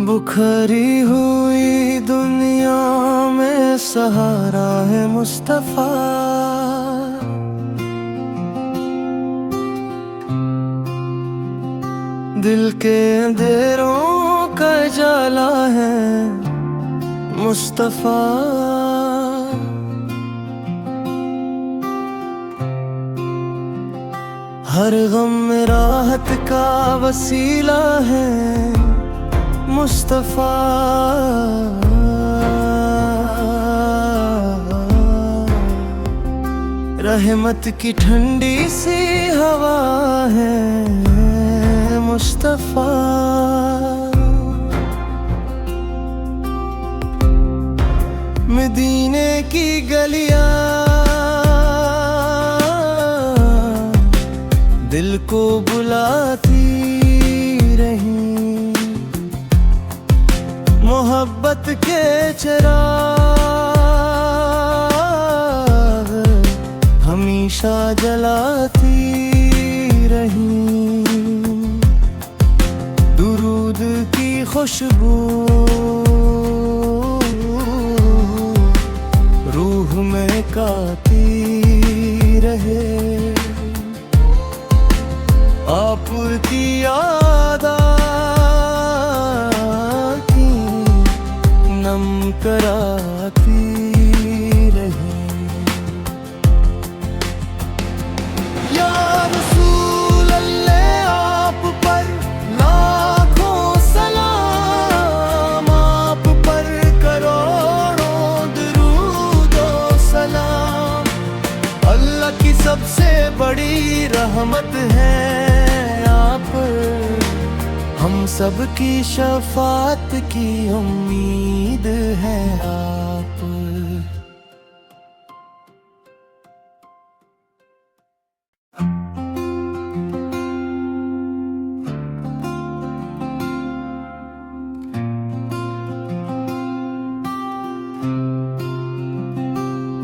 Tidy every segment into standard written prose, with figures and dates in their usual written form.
बुखरी हुई दुनिया में सहारा है मुस्तफा। दिल के अंधेरों का जाला है मुस्तफा। हर गम में राहत का वसीला है मुस्तफा। रहमत की ठंडी सी हवा है मुस्तफा। मदीने की गलियां दिल को बुलाती रही। मोहब्बत के चिराग हमेशा जलाती रही। दुरूद की खुशबू रूह में गाती रहे। आपकी याद आती नम कराती रहे। या रसूल अल्लाह आप पर लाखों सलाम। आप पर करोड़ों दुरूद ओ सलाम। अल्लाह की सबसे बड़ी रहमत है आप। हम सब की शफाअत की उम्मीद है आप।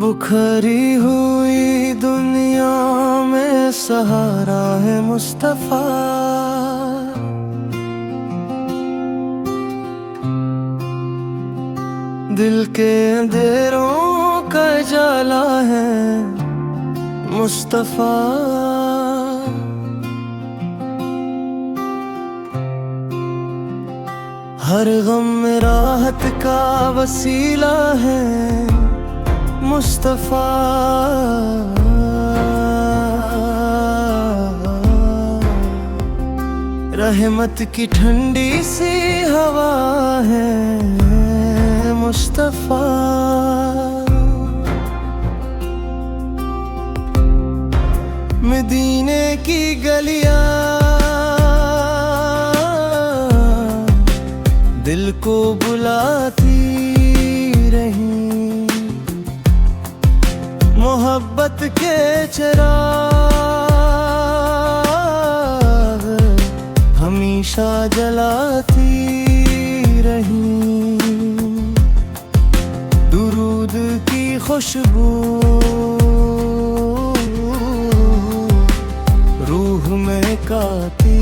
बुखरी हुई दुनिया में सहारा है मुस्तफा। दिल के अंधेरों का जाला है मुस्तफा। हर गम में राहत का वसीला है मुस्तफा। रहमत की ठंडी सी हवा है मुस्तफा। मदीने की गलियां दिल को बुलाती रही। मोहब्बत के चिराग हमेशा जलाती रही। दुरूद की खुशबू रूह में गाती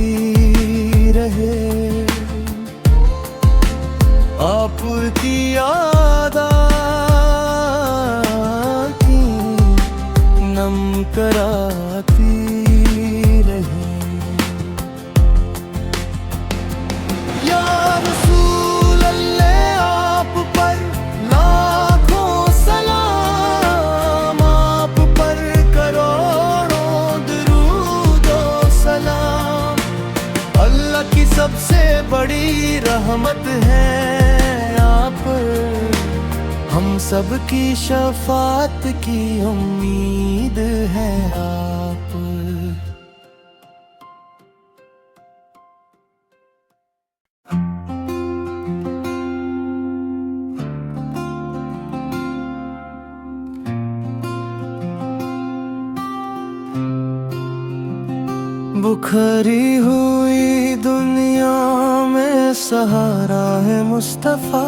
रहे। आपकी याद आती नम कराती रहे। या रसूल अल्लाह आप पर लाखों सलाम। आप पर करोड़ों दुरूद ओ सलाम। अल्लाह की सबसे बड़ी रहमत है आप। हम सब की शफाअत की उम्मीद है आप। बुखरी हुई दुनिया में सहारा है मुस्तफा।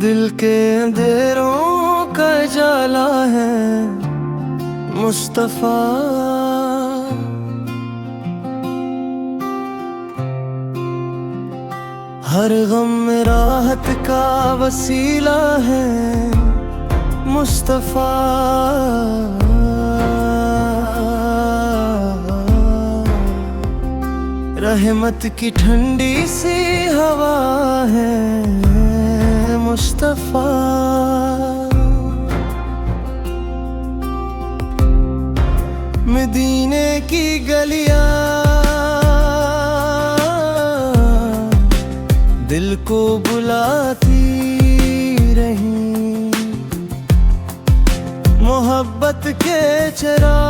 दिल के अंधेरों का जाला है मुस्तफा। हर गम में राहत का वसीला है मुस्तफा। रहमत की ठंडी सी हवा है मुस्तफा। मदीने की गलियां दिल को बुलाती रहीं, मोहब्बत के चिराग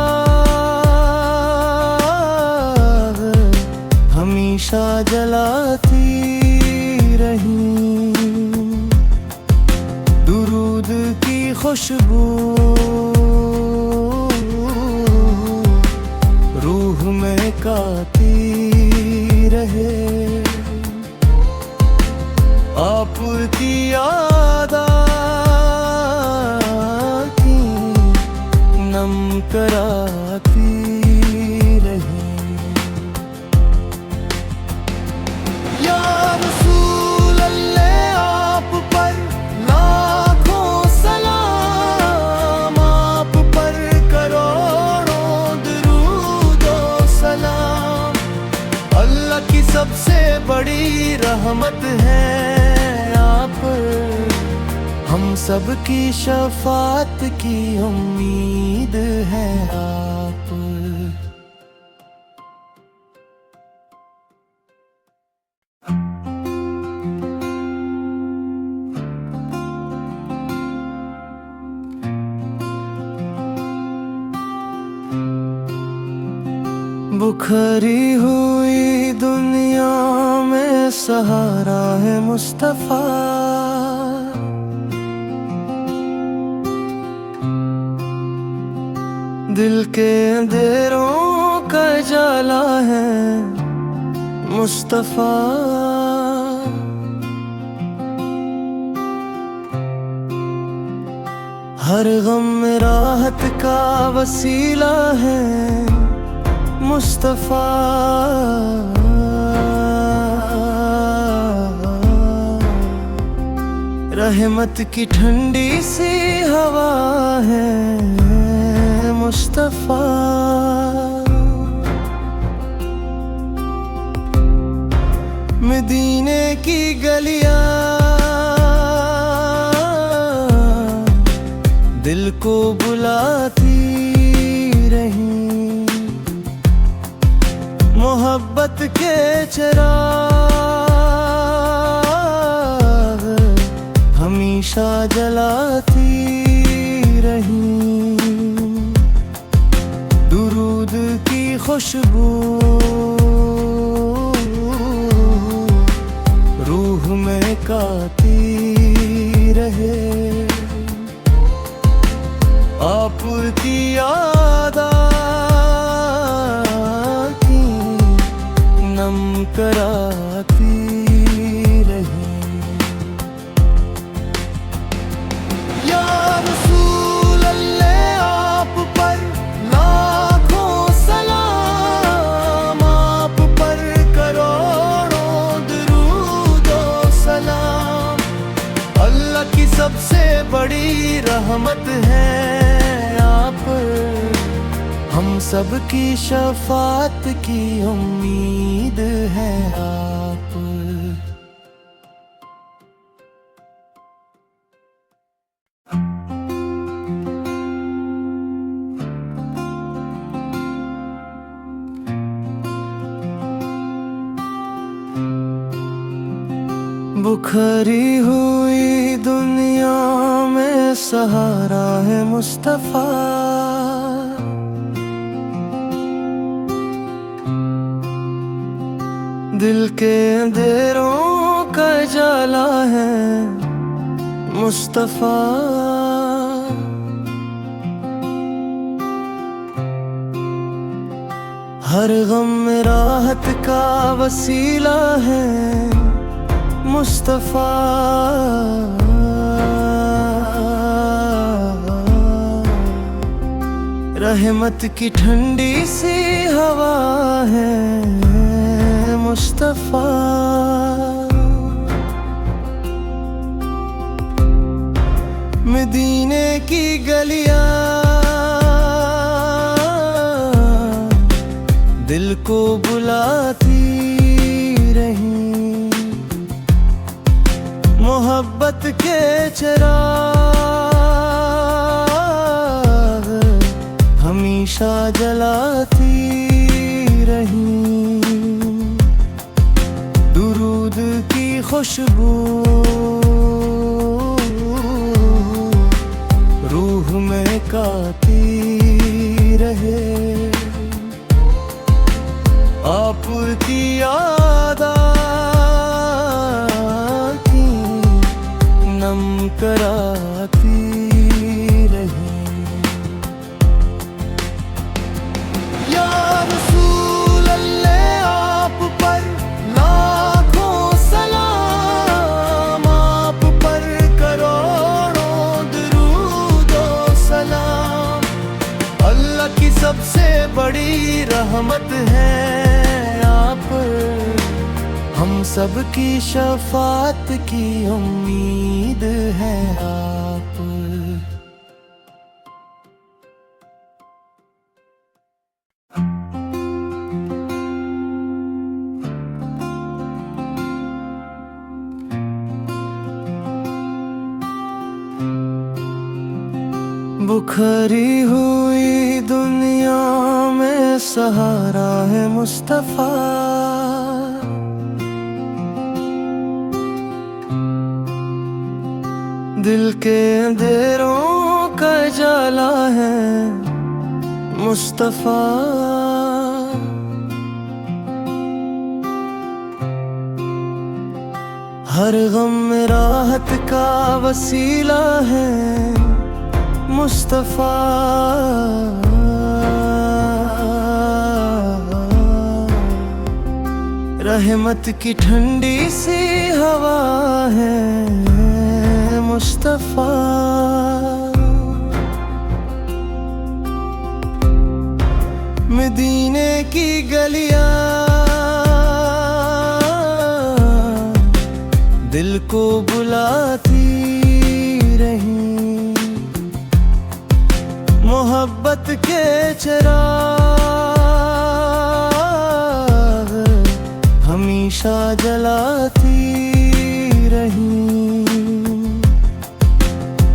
हमेशा जलाती रहीं। दुरूद की खुशबू रूह में काती रहे। आपकी याद की नम कराती रहे। या रसूल अल्लाह आप पर लाखों सलाम, आप पर करोड़ों दुरूद ओ सलाम। अल्लाह की सबसे बड़ी रहमत है आप, हम सब की शफाअत की उम्मीद है आप। बुखरी हुई दुनिया में सहारा है मुस्तफा। दिल के अंधेरों का जाला है मुस्तफा। हर गम में राहत का वसीला है मुस्तफा। रहमत की ठंडी सी हवा है मुस्तफा। मदीने की गलियां दिल को बुलाती रहीं, मोहब्बत के चिराग हमेशा जलाती रहीं। दुरूद की खुशबू रूह में काती रहे। आपकी याद की नम कराती रहे। या रसूल अल्लाह आप पर लाखों सलाम, आप पर करोड़ों दुरूद ओ सलाम। अल्लाह की सबसे बड़ी रहमत है आप, हम सब की शफाअत की उम्मीद है आप। बुखरी हुई दुनिया में सहारा है मुस्तफा। दिल के अंधेरों का जाला है मुस्तफा। हर गम में राहत का वसीला है मुस्तफा। रहमत की ठंडी सी हवा है मुस्तफा। मदीने की गलियां दिल को बुलाती रहीं, मोहब्बत के चिराग हमेशा जलाती रहीं। दुरूद की खुशबू रूह में गाती रहे, आपकी याद आती नम कराती रहे। या रसूल अल्लाह आप पर लाखों सलाम, आप पर करोड़ों दुरूद ओ सलाम। अल्लाह की सबसे बड़ी रहमत है आप, हम सब की शफात की उम्मीद है आप। बुखरी हुई दुनिया में सहारा है मुस्तफा, दिल के अंधेरों का जाला है मुस्तफा। हर गम में राहत का वसीला है मुस्तफा। रहमत की ठंडी सी हवा है मुस्तफा। मदीने की गलियां दिल को बुलाती रहीं, मोहब्बत के चिराग हमेशा जलाती रहीं।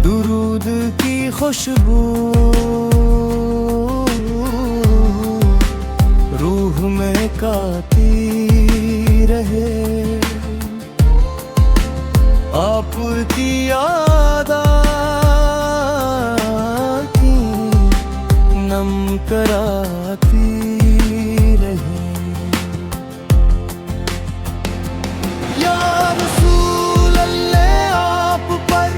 दुरूद की खुशबू रूह में गाती रहे, आपकी याद आती नम कराती रहे। या रसूल अल्लाह आप पर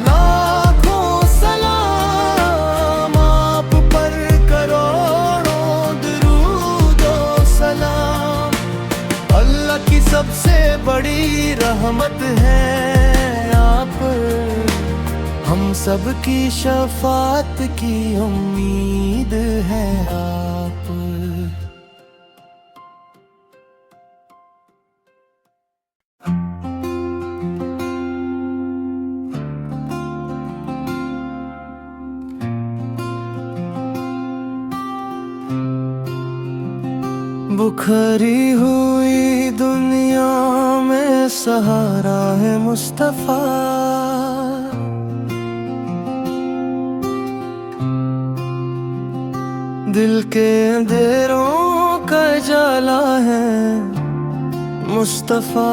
लाखों सलाम, आप पर करोड़ों दुरूद ओ सलाम। अल्लाह की सबसे बड़ी रहमत है आप, हम सब की शफात की उम्मीद है आप। बुखरी हुई दुनिया में सहारा है मुस्तफा, दिल के अंधेरों का जाला है मुस्तफा।